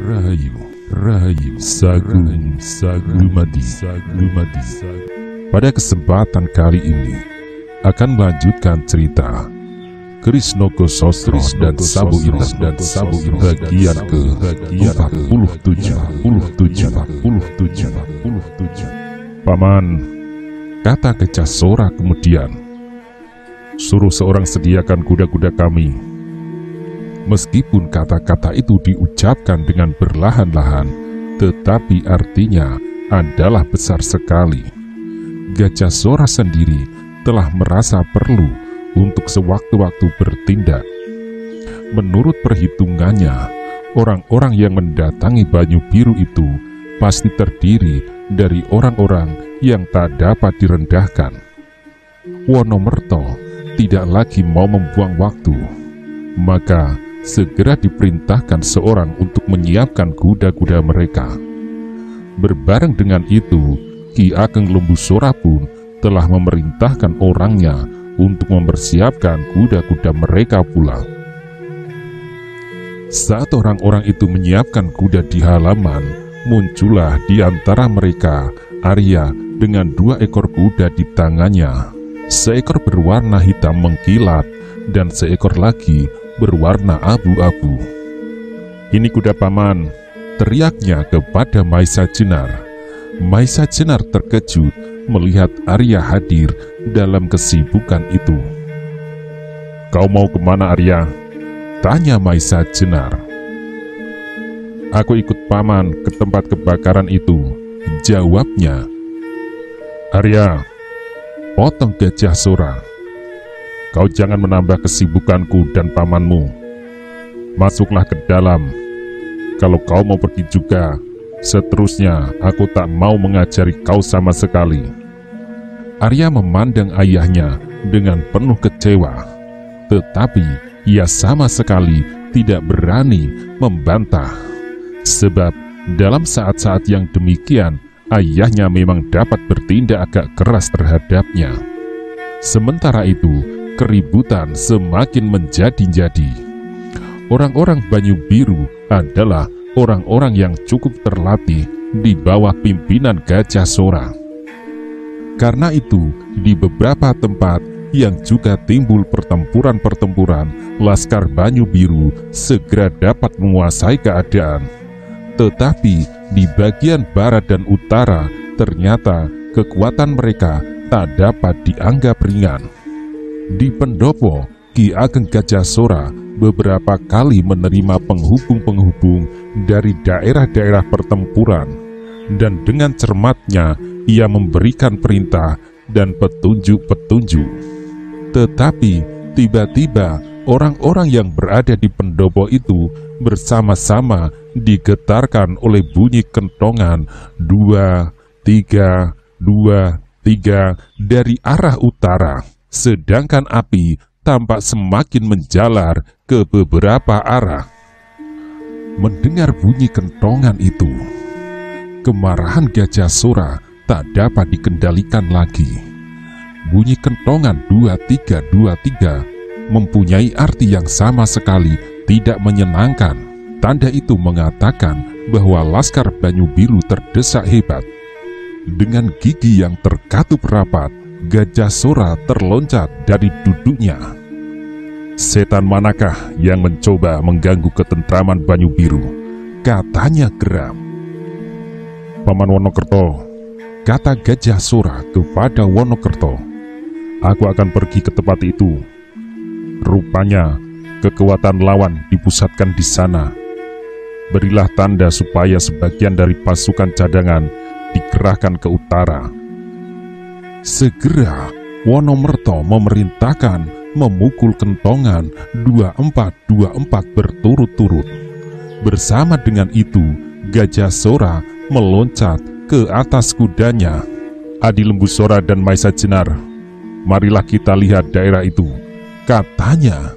Rahayu, Rahayu, Sagung, Lumadi. Pada kesempatan kali ini akan melanjutkan cerita Krishnoko Sosro dan Sabu Ireng bagian ke-47. Paman, kata Gajah Sora kemudian, suruh seorang sediakan kuda-kuda kami. Meskipun kata-kata itu diucapkan dengan berlahan-lahan, tetapi artinya adalah besar sekali. Gajah Sora sendiri telah merasa perlu untuk sewaktu-waktu bertindak. Menurut perhitungannya, orang-orang yang mendatangi Banyu Biru itu pasti terdiri dari orang-orang yang tak dapat direndahkan. Wonomerto tidak lagi mau membuang waktu, maka segera diperintahkan seorang untuk menyiapkan kuda-kuda mereka. Berbareng dengan itu, Ki Ageng Lembusora pun telah memerintahkan orangnya untuk mempersiapkan kuda-kuda mereka pula. Saat orang-orang itu menyiapkan kuda di halaman, muncullah di antara mereka Arya dengan 2 ekor kuda di tangannya. Seekor berwarna hitam mengkilat dan seekor lagi berwarna abu-abu. "Ini kuda paman," teriaknya kepada Maisa Jenar. Maisa Jenar terkejut melihat Arya hadir dalam kesibukan itu. "Kau mau kemana, Arya?" tanya Maisa Jenar. "Aku ikut paman ke tempat kebakaran itu," jawabnya. "Arya," potong Gajah Sora, "kau jangan menambah kesibukanku dan pamanmu. Masuklah ke dalam. Kalau kau mau pergi juga, seterusnya aku tak mau mengajari kau sama sekali." Arya memandang ayahnya dengan penuh kecewa, tetapi ia sama sekali tidak berani membantah. Sebab dalam saat-saat yang demikian, ayahnya memang dapat bertindak agak keras terhadapnya. Sementara itu, keributan semakin menjadi-jadi. Orang-orang Banyu Biru adalah orang-orang yang cukup terlatih di bawah pimpinan Gajah Sora. Karena itu, di beberapa tempat yang juga timbul pertempuran-pertempuran, Laskar Banyu Biru segera dapat menguasai keadaan. Tetapi di bagian barat dan utara, ternyata kekuatan mereka tak dapat dianggap ringan. Di Pendopo, Ki Ageng Gajah Sora beberapa kali menerima penghubung-penghubung dari daerah-daerah pertempuran, dan dengan cermatnya ia memberikan perintah dan petunjuk-petunjuk. Tetapi tiba-tiba orang-orang yang berada di Pendopo itu bersama-sama digetarkan oleh bunyi kentongan 2, 3, 2, 3 dari arah utara. Sedangkan api tampak semakin menjalar ke beberapa arah. Mendengar bunyi kentongan itu, kemarahan Gajah Sora tak dapat dikendalikan lagi. Bunyi kentongan 2, 3, 2, 3 mempunyai arti yang sama sekali tidak menyenangkan. Tanda itu mengatakan bahwa Laskar Banyu Biru terdesak hebat. Dengan gigi yang terkatup rapat, Gajah Sora terloncat dari duduknya. "Setan manakah yang mencoba mengganggu ketentraman Banyu Biru?" katanya geram. "Paman Wonokerto," kata Gajah Sora kepada Wonokerto, "aku akan pergi ke tempat itu. Rupanya kekuatan lawan dipusatkan di sana. Berilah tanda supaya sebagian dari pasukan cadangan dikerahkan ke utara." Segera Wonomerto memerintahkan memukul kentongan 24-24 berturut-turut. Bersama dengan itu, Gajah Sora meloncat ke atas kudanya. "Adi Lembusora dan Maisa Jenar, marilah kita lihat daerah itu," katanya.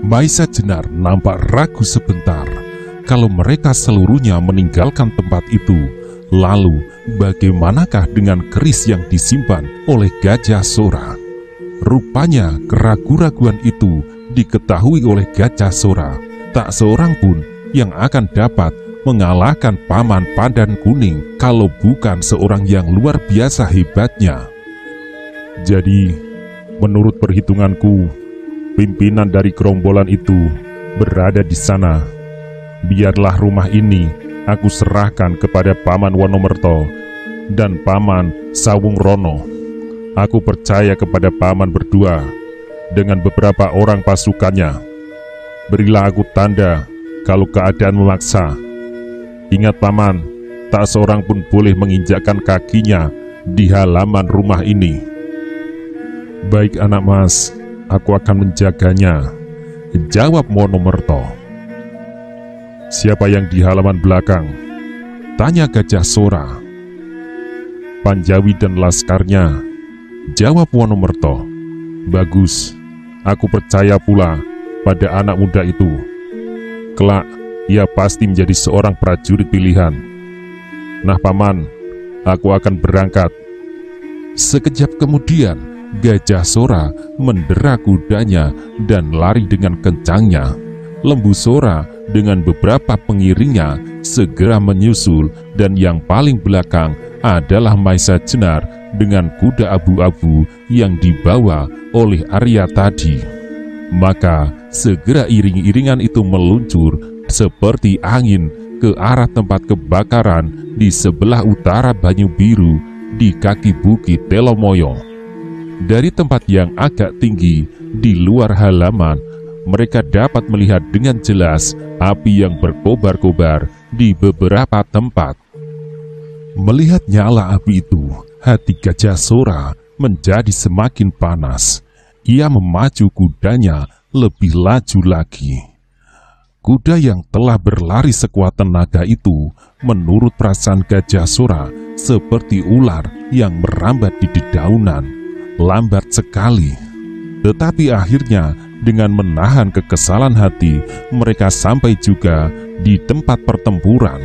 Maisa Jenar nampak ragu sebentar. Kalau mereka seluruhnya meninggalkan tempat itu, lalu bagaimanakah dengan keris yang disimpan oleh Gajah Sora? Rupanya keraguan-raguan itu diketahui oleh Gajah Sora. Tak seorang pun yang akan dapat mengalahkan Paman Pandan Kuning kalau bukan seorang yang luar biasa hebatnya. Jadi, menurut perhitunganku, pimpinan dari gerombolan itu berada di sana. Biarlah rumah ini aku serahkan kepada Paman Wonomerto dan Paman Sawung Rono. Aku percaya kepada Paman berdua dengan beberapa orang pasukannya. Berilah aku tanda kalau keadaan memaksa. Ingat Paman, tak seorang pun boleh menginjakkan kakinya di halaman rumah ini. Baik anak mas, aku akan menjaganya, jawab Wonomerto. Siapa yang di halaman belakang? Tanya Gajah Sora. Panjawi dan laskarnya, jawab Wonomerto. Bagus, aku percaya pula pada anak muda itu. Kelak, ia pasti menjadi seorang prajurit pilihan. Nah Paman, aku akan berangkat. Sekejap kemudian, Gajah Sora mendera kudanya dan lari dengan kencangnya. Lembu Sora dengan beberapa pengiringnya segera menyusul, dan yang paling belakang adalah Maisa Jenar dengan kuda abu-abu yang dibawa oleh Arya tadi. Maka segera iring-iringan itu meluncur seperti angin ke arah tempat kebakaran di sebelah utara Banyu Biru di kaki Bukit Telomoyo. Dari tempat yang agak tinggi di luar halaman, mereka dapat melihat dengan jelas api yang berkobar-kobar di beberapa tempat. Melihat nyala api itu, hati Gajah Sora menjadi semakin panas. Ia memacu kudanya lebih laju lagi. Kuda yang telah berlari sekuat tenaga itu, menurut perasaan Gajah Sora, seperti ular yang merambat di dedaunan, lambat sekali. Tetapi akhirnya, dengan menahan kekesalan hati, mereka sampai juga di tempat pertempuran.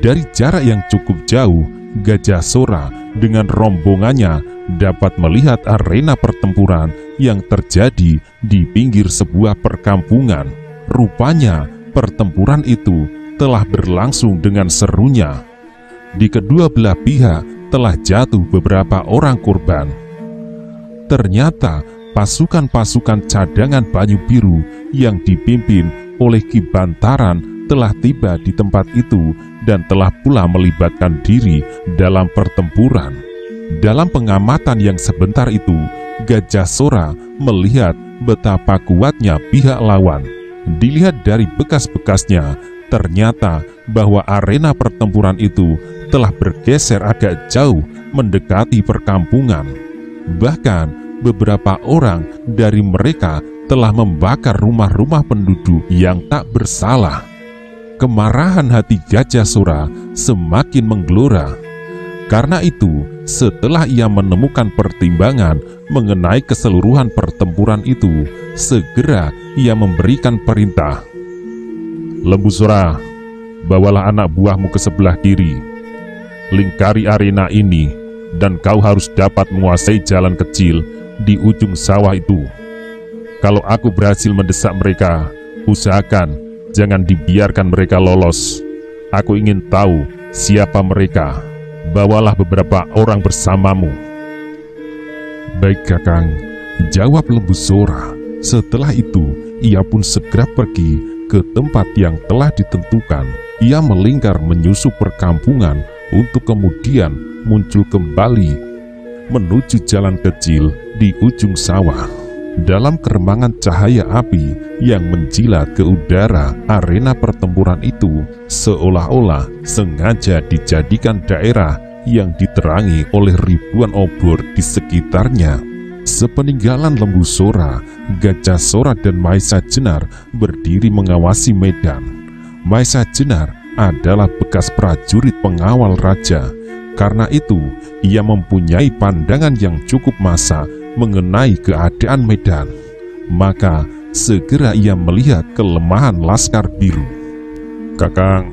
Dari jarak yang cukup jauh, Gajah Sora dengan rombongannya dapat melihat arena pertempuran yang terjadi di pinggir sebuah perkampungan. Rupanya, pertempuran itu telah berlangsung dengan serunya. Di kedua belah pihak telah jatuh beberapa orang korban. Ternyata, pasukan-pasukan cadangan Banyu Biru yang dipimpin oleh Ki Bantaran telah tiba di tempat itu dan telah pula melibatkan diri dalam pertempuran. Dalam pengamatan yang sebentar itu, Gajah Sora melihat betapa kuatnya pihak lawan. Dilihat dari bekas-bekasnya, ternyata bahwa arena pertempuran itu telah bergeser agak jauh mendekati perkampungan. Bahkan, beberapa orang dari mereka telah membakar rumah-rumah penduduk yang tak bersalah. Kemarahan hati Gajah Sora semakin menggelora. Karena itu, setelah ia menemukan pertimbangan mengenai keseluruhan pertempuran itu, segera ia memberikan perintah. Lembu Sora, bawalah anak buahmu ke sebelah kiri. Lingkari arena ini, dan kau harus dapat menguasai jalan kecil di ujung sawah itu. Kalau aku berhasil mendesak mereka, usahakan jangan dibiarkan mereka lolos. Aku ingin tahu siapa mereka. Bawalah beberapa orang bersamamu. Baik Kakang, jawab Lembu Sora. Setelah itu, ia pun segera pergi ke tempat yang telah ditentukan. Ia melingkar menyusup perkampungan untuk kemudian muncul kembali menuju jalan kecil di ujung sawah. Dalam keremangan cahaya api yang menjilat ke udara, arena pertempuran itu seolah-olah sengaja dijadikan daerah yang diterangi oleh ribuan obor di sekitarnya. Sepeninggalan Lembu Sora, Gajah Sora dan Maisa Jenar berdiri mengawasi medan. Maisa Jenar adalah bekas prajurit pengawal raja. Karena itu, ia mempunyai pandangan yang cukup masak mengenai keadaan medan. Maka segera ia melihat kelemahan Laskar Biru. Kakang,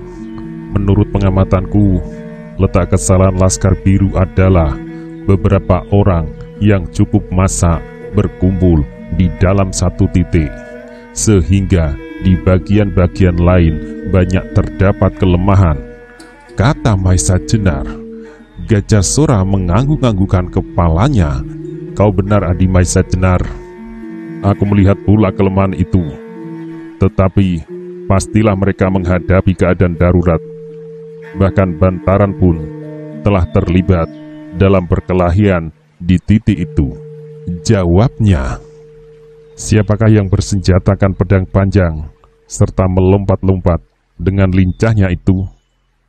menurut pengamatanku, letak kesalahan Laskar Biru adalah beberapa orang yang cukup masak berkumpul di dalam satu titik. sehingga di bagian-bagian lain banyak terdapat kelemahan. Kata Maisa Jenar. Gajah Sora mengangguk-anggukan kepalanya. Kau benar, Adi Maisa Jenar. Aku melihat pula kelemahan itu. Tetapi pastilah mereka menghadapi keadaan darurat. Bahkan Bantaran pun telah terlibat dalam perkelahian di titik itu. Jawabnya. Siapakah yang bersenjatakan pedang panjang serta melompat-lompat dengan lincahnya itu?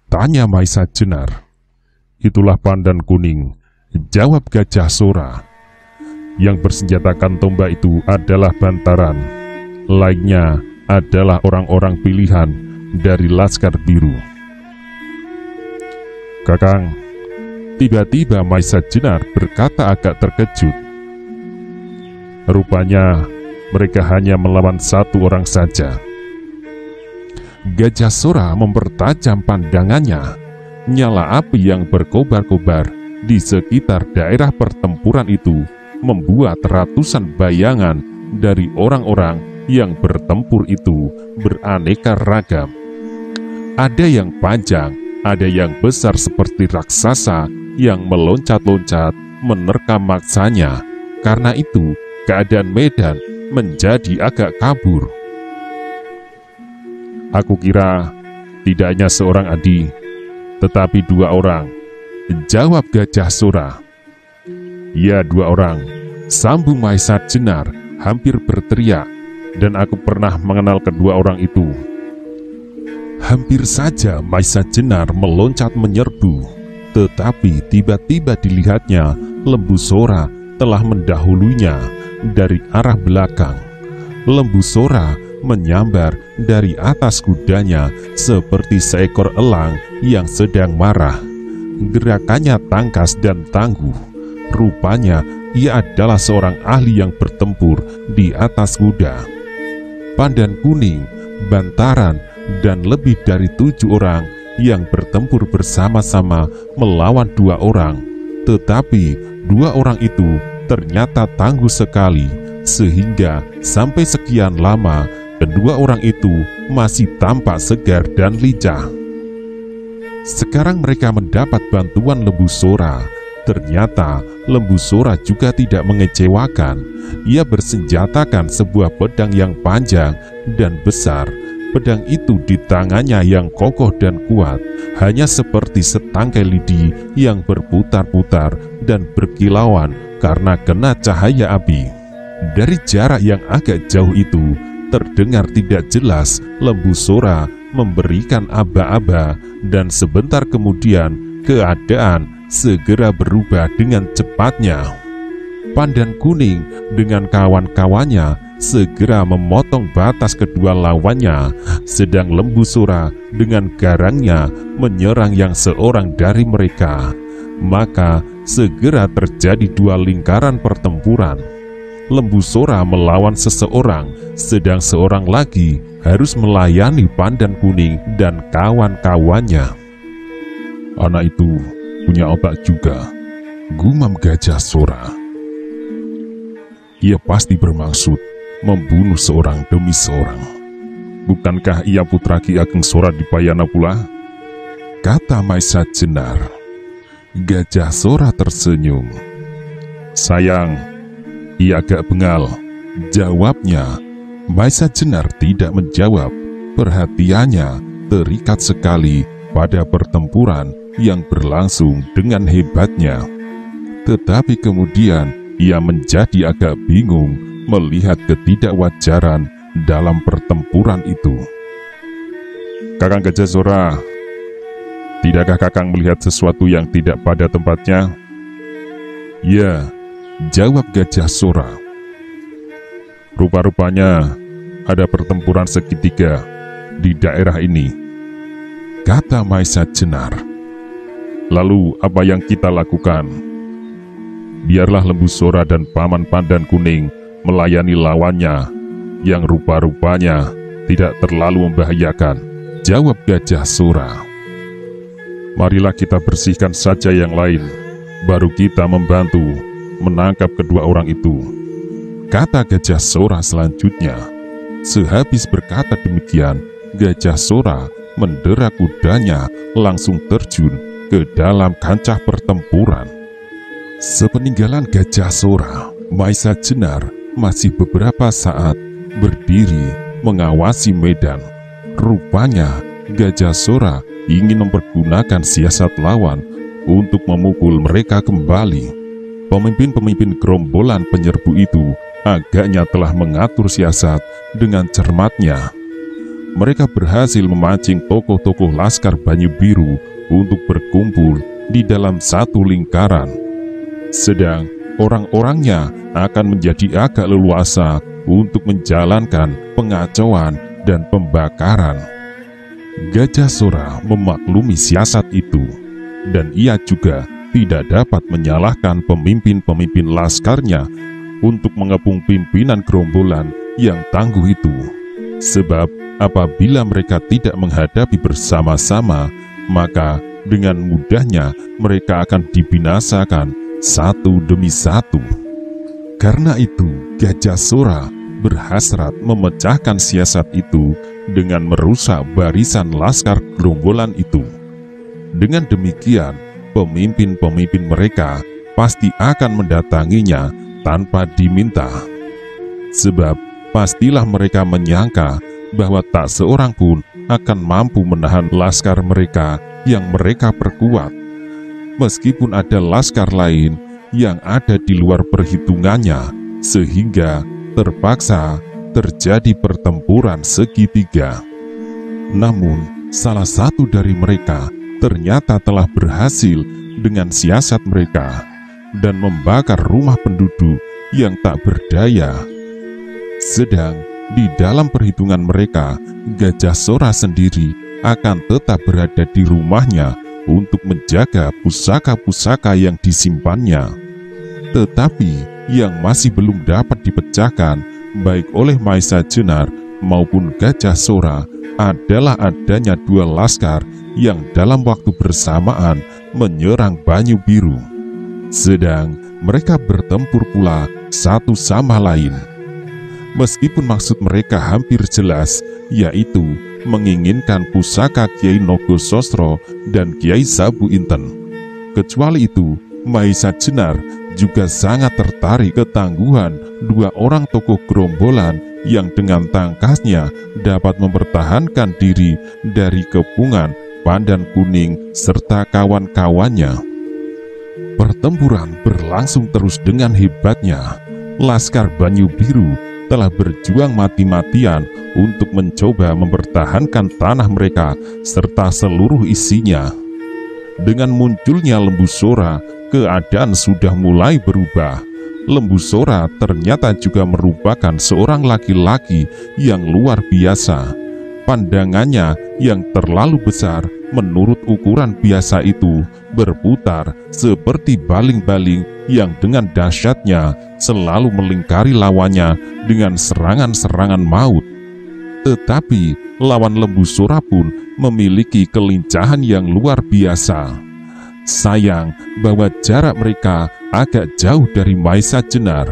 Tanya Maisa Jenar. Itulah Pandan Kuning, jawab Gajah Sora. Yang bersenjatakan tombak itu adalah Bantaran. Lainnya adalah orang-orang pilihan dari Laskar Biru. Kakang, tiba-tiba Maisa Jenar berkata agak terkejut. Rupanya mereka hanya melawan satu orang saja. Gajah Sora mempertajam pandangannya. Nyala api yang berkobar-kobar di sekitar daerah pertempuran itu membuat ratusan bayangan dari orang-orang yang bertempur itu beraneka ragam. Ada yang panjang, ada yang besar seperti raksasa yang meloncat-loncat menerkam maksanya. Karena itu, keadaan medan menjadi agak kabur. Aku kira tidak hanya seorang Adi, tetapi 2 orang, jawab Gajah Sora. Ya, 2 orang, sambung Maisa Jenar hampir berteriak, dan aku pernah mengenal kedua orang itu. Hampir saja Maisa Jenar meloncat menyerbu, tetapi tiba-tiba dilihatnya Lembu Sora telah mendahulunya dari arah belakang. Lembu Sora menyambar dari atas kudanya seperti seekor elang yang sedang marah. Gerakannya tangkas dan tangguh. Rupanya ia adalah seorang ahli yang bertempur di atas kuda. Pandan Kuning, Bantaran, dan lebih dari 7 orang yang bertempur bersama-sama melawan 2 orang. Tetapi 2 orang itu ternyata tangguh sekali, sehingga sampai sekian lama kedua orang itu masih tampak segar dan lincah. Sekarang mereka mendapat bantuan Lembu Sora. Ternyata Lembu Sora juga tidak mengecewakan. Ia bersenjatakan sebuah pedang yang panjang dan besar. Pedang itu di tangannya yang kokoh dan kuat, hanya seperti setangkai lidi yang berputar-putar dan berkilauan karena kena cahaya api. Dari jarak yang agak jauh itu, terdengar tidak jelas Lembu Sora memberikan aba-aba, dan sebentar kemudian keadaan segera berubah dengan cepatnya. Pandan Kuning dengan kawan-kawannya segera memotong batas kedua lawannya, sedang Lembu Sora dengan garangnya menyerang yang seorang dari mereka. Maka segera terjadi 2 lingkaran pertempuran. Lembu Sora melawan seseorang, sedang seorang lagi harus melayani Pandan Kuning dan kawan-kawannya. Anak itu punya otak juga, gumam Gajah Sora. Ia pasti bermaksud membunuh seorang demi seorang. Bukankah ia putra Ki Ageng Sora di Payana pula? Kata Maisa Jenar. Gajah Sora tersenyum. Sayang, ia agak bengal, jawabnya. Maisa Jenar tidak menjawab. Perhatiannya terikat sekali pada pertempuran yang berlangsung dengan hebatnya. Tetapi kemudian ia menjadi agak bingung melihat ketidakwajaran dalam pertempuran itu. Kakang Gajah Sora, tidakkah Kakang melihat sesuatu yang tidak pada tempatnya? Ya, jawab Gajah Sora. Rupa-rupanya ada pertempuran segitiga di daerah ini, kata Maisa Jenar. Lalu apa yang kita lakukan? Biarlah Lembu Sora dan Paman Pandan Kuning melayani lawannya, yang rupa-rupanya tidak terlalu membahayakan, jawab Gajah Sora. Marilah kita bersihkan saja yang lain, baru kita membantu menangkap kedua orang itu, kata Gajah Sora selanjutnya. Sehabis berkata demikian, Gajah Sora mendera kudanya langsung terjun ke dalam kancah pertempuran. Sepeninggalan Gajah Sora, Maisa Jenar masih beberapa saat berdiri mengawasi medan. Rupanya Gajah Sora ingin mempergunakan siasat lawan untuk memukul mereka kembali. Pemimpin-pemimpin gerombolan penyerbu itu agaknya telah mengatur siasat dengan cermatnya. Mereka berhasil memancing tokoh-tokoh Laskar Banyu Biru untuk berkumpul di dalam satu lingkaran. Sedang orang-orangnya akan menjadi agak leluasa untuk menjalankan pengacauan dan pembakaran. Gajah Sora memaklumi siasat itu, dan ia juga tidak dapat menyalahkan pemimpin-pemimpin laskarnya untuk mengepung pimpinan gerombolan yang tangguh itu. Sebab apabila mereka tidak menghadapi bersama-sama, maka dengan mudahnya mereka akan dibinasakan satu demi satu. Karena itu, Gajah Sora berhasrat memecahkan siasat itu dengan merusak barisan laskar gerombolan itu. Dengan demikian, pemimpin-pemimpin mereka pasti akan mendatanginya tanpa diminta. Sebab pastilah mereka menyangka bahwa tak seorang pun akan mampu menahan laskar mereka yang mereka perkuat. Meskipun ada laskar lain yang ada di luar perhitungannya, sehingga terpaksa terjadi pertempuran segitiga. Namun, salah satu dari mereka ternyata telah berhasil dengan siasat mereka dan membakar rumah penduduk yang tak berdaya. Sedang di dalam perhitungan mereka, Gajah Sora sendiri akan tetap berada di rumahnya untuk menjaga pusaka-pusaka yang disimpannya. Tetapi yang masih belum dapat dipecahkan baik oleh Maisa Jenar maupun Gajah Sora adalah adanya dua laskar yang dalam waktu bersamaan menyerang Banyu Biru. Sedang mereka bertempur pula satu sama lain. Meskipun maksud mereka hampir jelas, yaitu menginginkan pusaka Kiai Nogosostro dan Kiai Sabu Inten. Kecuali itu, Maisa Jenar juga sangat tertarik ketangguhan dua orang tokoh gerombolan yang dengan tangkasnya dapat mempertahankan diri dari kepungan Pandan Kuning serta kawan-kawannya. Pertempuran berlangsung terus dengan hebatnya. Laskar Banyu Biru telah berjuang mati-matian untuk mencoba mempertahankan tanah mereka serta seluruh isinya. Dengan munculnya Lembu Sora, keadaan sudah mulai berubah. Lembu Sora ternyata juga merupakan seorang laki-laki yang luar biasa. Pandangannya yang terlalu besar menurut ukuran biasa itu berputar seperti baling-baling yang dengan dahsyatnya selalu melingkari lawannya dengan serangan-serangan maut. Tetapi lawan Lembu Sora pun memiliki kelincahan yang luar biasa. Sayang bahwa jarak mereka agak jauh dari Maisa Jenar.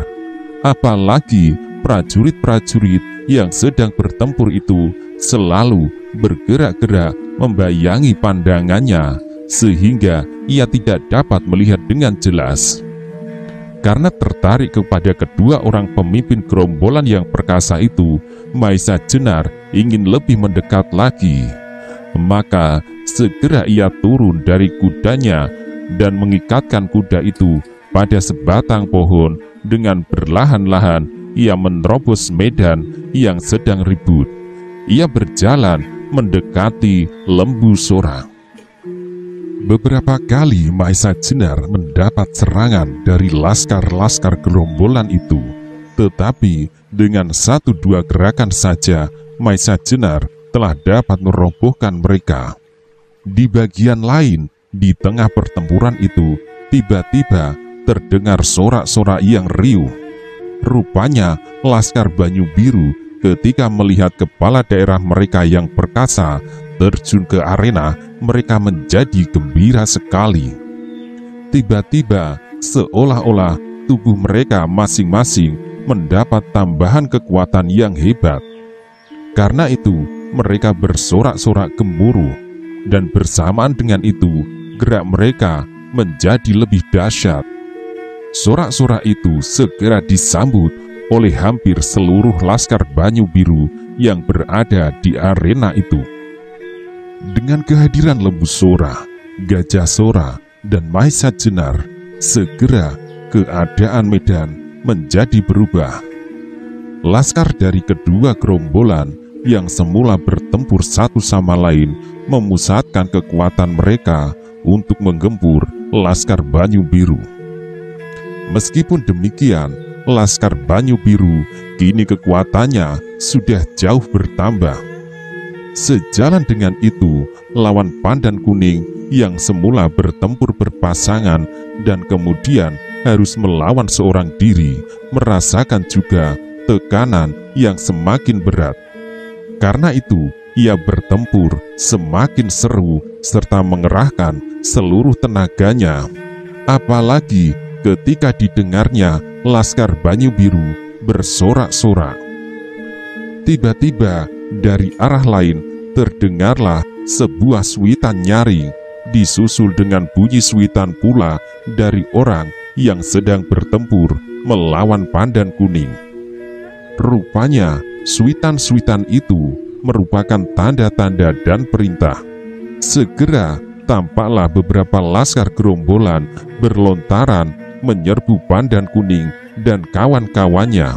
Apalagi prajurit-prajurit yang sedang bertempur itu selalu bergerak-gerak membayangi pandangannya, sehingga ia tidak dapat melihat dengan jelas. Karena tertarik kepada kedua orang pemimpin gerombolan yang perkasa itu, Maisa Jenar ingin lebih mendekat lagi. Maka segera ia turun dari kudanya dan mengikatkan kuda itu pada sebatang pohon. Dengan berlahan-lahan ia menerobos medan yang sedang ribut. Ia berjalan mendekati Lembu Sora. Beberapa kali Maisa Jenar mendapat serangan dari laskar-laskar gerombolan itu. Tetapi dengan 1-2 gerakan saja Maisa Jenar telah dapat merobohkan mereka. Di bagian lain, di tengah pertempuran itu, tiba-tiba terdengar sorak-sorak yang riuh. Rupanya Laskar Banyu Biru ketika melihat kepala daerah mereka yang perkasa terjun ke arena, mereka menjadi gembira sekali. Tiba-tiba seolah-olah tubuh mereka masing-masing mendapat tambahan kekuatan yang hebat. Karena itu, mereka bersorak-sorak gemuruh, dan bersamaan dengan itu, gerak mereka menjadi lebih dahsyat. Sorak-sorak itu segera disambut oleh hampir seluruh laskar Banyu Biru yang berada di arena itu. Dengan kehadiran Lembu Sora, Gajah Sora, dan Mahesa Jenar, segera keadaan medan menjadi berubah. Laskar dari kedua gerombolan yang semula bertempur satu sama lain memusatkan kekuatan mereka untuk menggempur Laskar Banyu Biru. Meskipun demikian, Laskar Banyu Biru kini kekuatannya sudah jauh bertambah. Sejalan dengan itu, lawan Pandan Kuning yang semula bertempur berpasangan dan kemudian harus melawan seorang diri, merasakan juga tekanan yang semakin berat. Karena itu, ia bertempur semakin seru serta mengerahkan seluruh tenaganya. Apalagi ketika didengarnya Laskar Banyu Biru bersorak-sorak. Tiba-tiba dari arah lain terdengarlah sebuah suitan nyaring, disusul dengan bunyi suitan pula dari orang yang sedang bertempur melawan Pandan Kuning. Rupanya, suitan-suitan itu merupakan tanda-tanda dan perintah. Segera tampaklah beberapa laskar gerombolan berlontaran menyerbu Pandan Kuning dan kawan-kawannya.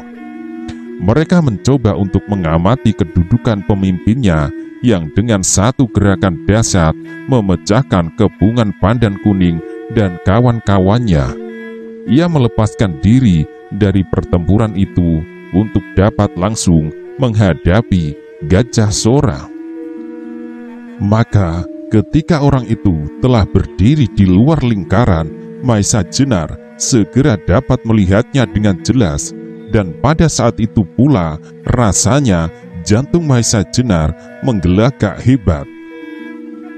Mereka mencoba untuk mengamati kedudukan pemimpinnya yang dengan satu gerakan dahsyat memecahkan kepungan Pandan Kuning dan kawan-kawannya. Ia melepaskan diri dari pertempuran itu untuk dapat langsung menghadapi Gajah Sora. Maka ketika orang itu telah berdiri di luar lingkaran, Mahesa Jenar segera dapat melihatnya dengan jelas, dan pada saat itu pula rasanya jantung Mahesa Jenar menggelagak hebat.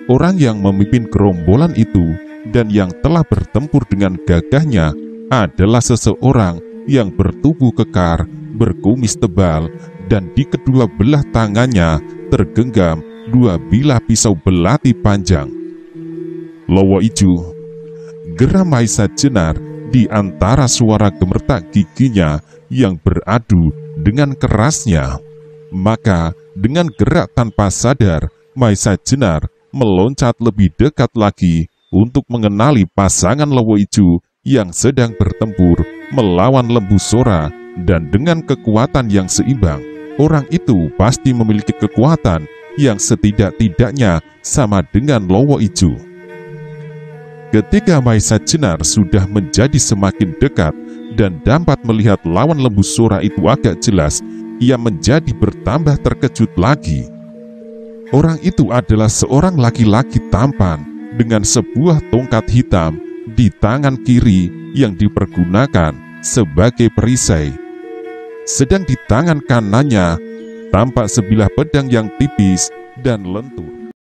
Orang yang memimpin gerombolan itu dan yang telah bertempur dengan gagahnya adalah seseorang yang bertubuh kekar, berkumis tebal, dan di kedua belah tangannya tergenggam dua bilah pisau belati panjang. Lowo Ijo, geram Mahesa Jenar di antara suara gemertak giginya yang beradu dengan kerasnya. Maka dengan gerak tanpa sadar, Mahesa Jenar meloncat lebih dekat lagi untuk mengenali pasangan Lowo Ijo yang sedang bertempur melawan Lembu Sora, dan dengan kekuatan yang seimbang, orang itu pasti memiliki kekuatan yang setidak-tidaknya sama dengan Lowo Ijo. Ketika Mahesa Jenar sudah menjadi semakin dekat dan dapat melihat lawan Lembu Sora itu agak jelas, ia menjadi bertambah terkejut lagi. Orang itu adalah seorang laki-laki tampan dengan sebuah tongkat hitam di tangan kiri yang dipergunakan sebagai perisai. Sedang di tangan kanannya tampak sebilah pedang yang tipis dan lentur.